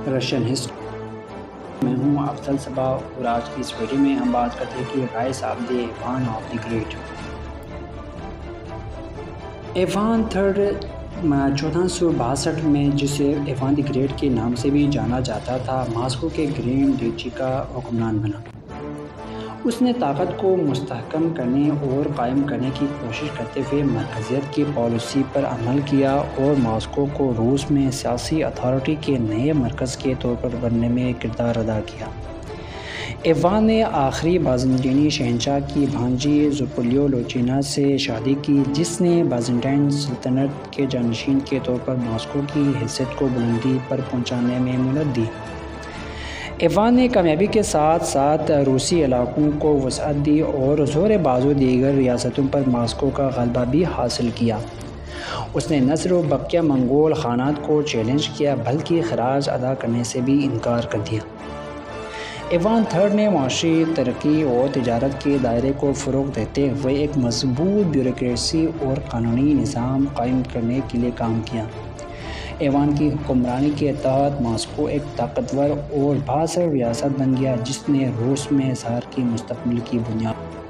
Russian history میں ہوں افضل صبا، اور آج کی اس ویڈیو میں ہم بات کرتے ہیں کہ رائز آف دی ایوان آف دی گریٹ۔ ایوان تھرڈ 1462 میں، جسے ایوان دی گریٹ کے نام سے بھی جانا جاتا تھا، ماسکو کے گرینڈ ڈچی کا حکمران بنا۔ اس نے طاقت کو مستحکم کرنے اور قائم کرنے کی کوشش کرتے ہوئے مرکزیت کی پالیسی پر عمل کیا اور ماسکو کو روس میں سیاسی اتھارٹی کے نئے مرکز کے طور پر بننے میں کردار ادا کیا۔ ایوان نے آخری بازنطینی شہنشاہ کی بھانجی زوپولیو لوچینا سے شادی کی، جس نے بازنطین سلطنت کے جانشین کے طور پر ماسکو کی حیثیت کو بلندی پر پہنچانے میں مدد دی۔ ایوان نے کامیابی کے ساتھ ساتھ روسی علاقوں کو وسعت دی اور زور بازو دیگر ریاستوں پر ماسکو کا غلبہ بھی حاصل کیا۔ اس نے نہ صرف بقیہ منگول خانات کو چیلنج کیا بلکہ خراج ادا کرنے سے بھی انکار کر دیا۔ ایوان تھرڈ نے معاشی ترقی اور تجارت کے دائرے کو فروغ دیتے ہوئے ایک مضبوط بیوروکریسی اور قانونی نظام قائم کرنے کے لیے کام کیا۔ ایوان کی حکمرانی کے تحت ماسکو ایک طاقتور اور بااثر ریاست بن گیا، جس نے روس میں ثار کے مستقبل کی بنیاد